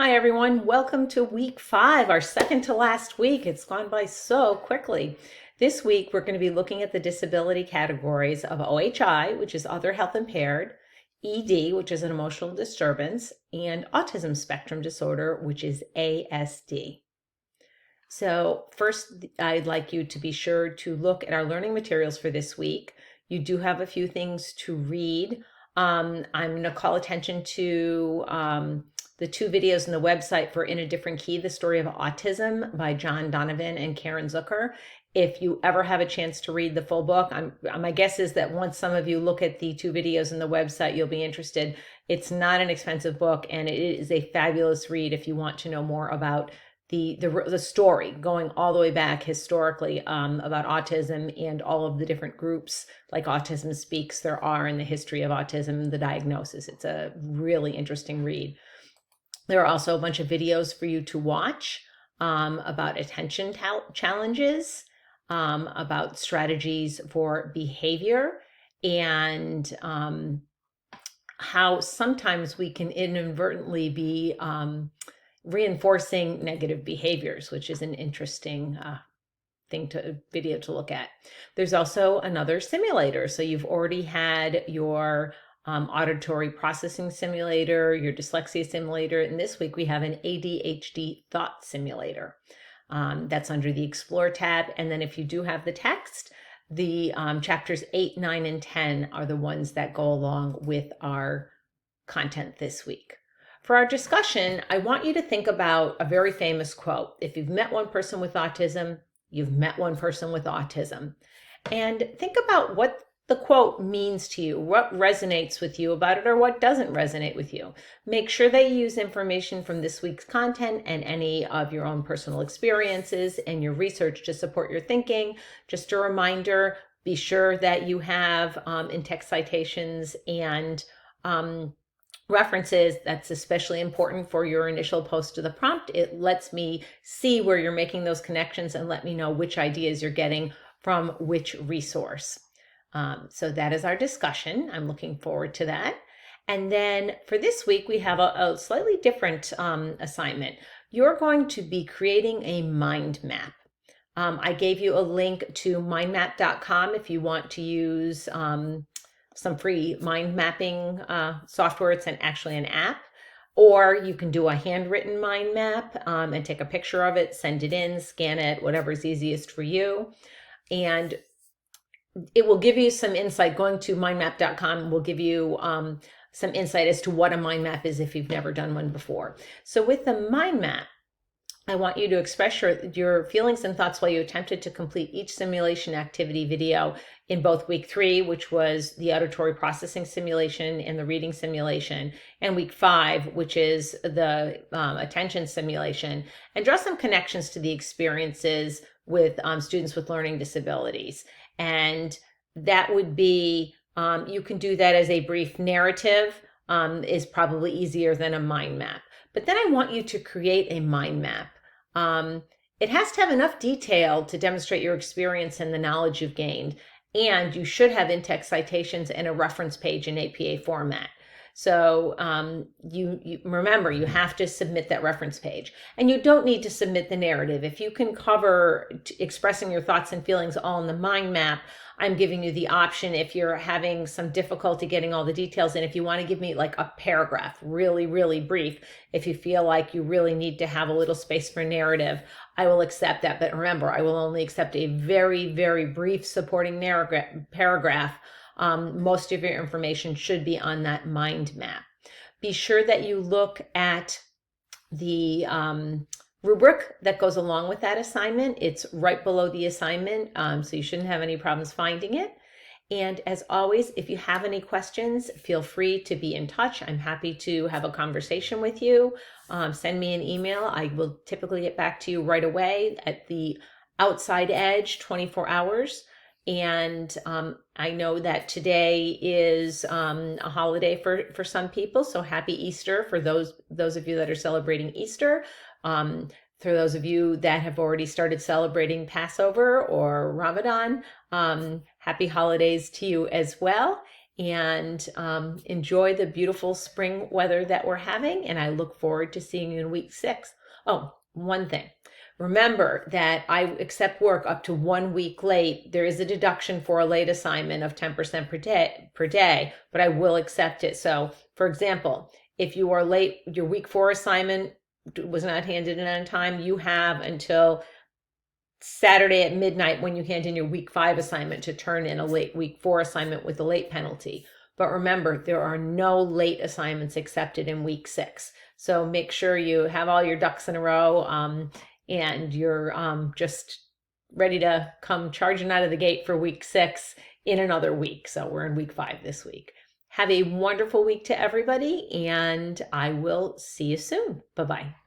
Hi, everyone. Welcome to week 5, our second to last week. It's gone by so quickly. This week, we're going to be looking at the disability categories of OHI, which is other health impaired, ED, which is an emotional disturbance, and autism spectrum disorder, which is ASD. So first, I'd like you to be sure to look at our learning materials for this week. You do have a few things to read. I'm going to call attention to the 2 videos on the website for In a Different Key, The Story of Autism by John Donovan and Karen Zucker. If you ever have a chance to read the full book, my guess is that once some of you look at the 2 videos on the website, you'll be interested. It's not an expensive book, and it is a fabulous read if you want to know more about the story going all the way back historically about autism and all of the different groups like Autism Speaks there are in the history of autism, the diagnosis. It's a really interesting read. There are also a bunch of videos for you to watch about attention challenges, about strategies for behavior, and how sometimes we can inadvertently be reinforcing negative behaviors, which is an interesting video to look at. There's also another simulator. So you've already had your auditory processing simulator, your dyslexia simulator, and this week we have an ADHD thought simulator. That's under the Explore tab. And then if you do have the text, the chapters 8, 9, and 10 are the ones that go along with our content this week. For our discussion, I want you to think about a very famous quote. If you've met one person with autism, you've met one person with autism. And think about what the quote means to you, what resonates with you about it, or what doesn't resonate with you. Make sure that you use information from this week's content and any of your own personal experiences and your research to support your thinking. Just a reminder, be sure that you have in-text citations and references. That's especially important for your initial post to the prompt. It lets me see where you're making those connections and let me know which ideas you're getting from which resource. So that is our discussion. I'm looking forward to that. And then for this week, we have a slightly different assignment. You're going to be creating a mind map. I gave you a link to mindmap.com if you want to use some free mind mapping software. It's actually an app, or you can do a handwritten mind map and take a picture of it, send it in, scan it, whatever's easiest for you. And it will give you some insight. Going to mindmap.com will give you some insight as to what a mind map is if you've never done one before. So with the mind map, I want you to express your feelings and thoughts while you attempted to complete each simulation activity video in both week 3, which was the auditory processing simulation and the reading simulation, and week 5, which is the attention simulation, and draw some connections to the experiences with students with learning disabilities. And that would be, you can do that as a brief narrative, is probably easier than a mind map. But then I want you to create a mind map. It has to have enough detail to demonstrate your experience and the knowledge you've gained. And you should have in-text citations and a reference page in APA format. So you remember, you have to submit that reference page. And you don't need to submit the narrative. If you can cover expressing your thoughts and feelings all in the mind map, I'm giving you the option, if you're having some difficulty getting all the details in, if you want to give me like a paragraph, really, really brief, if you feel like you really need to have a little space for narrative, I will accept that. But remember, I will only accept a very, very brief supporting paragraph. Most of your information should be on that mind map. Be sure that you look at the rubric that goes along with that assignment. It's right below the assignment, so you shouldn't have any problems finding it. And as always, if you have any questions, feel free to be in touch. I'm happy to have a conversation with you. Send me an email. I will typically get back to you right away at the outside edge, 24 hours. And I know that today is a holiday for some people, so happy Easter for those of you that are celebrating Easter. For those of you that have already started celebrating Passover or Ramadan, happy holidays to you as well. and enjoy the beautiful spring weather that we're having. And I look forward to seeing you in week 6. Oh, one thing. Remember that I accept work up to 1 week late. There is a deduction for a late assignment of 10% per day, but I will accept it. So, for example, if you are late, your week 4 assignment was not handed in on time, you have until Saturday at midnight when you hand in your week 5 assignment to turn in a late week 4 assignment with a late penalty. But remember, there are no late assignments accepted in week 6. So make sure you have all your ducks in a row, and you're just ready to come charging out of the gate for week 6 in another week. So we're in week 5 this week. Have a wonderful week to everybody, and I will see you soon. Bye-bye.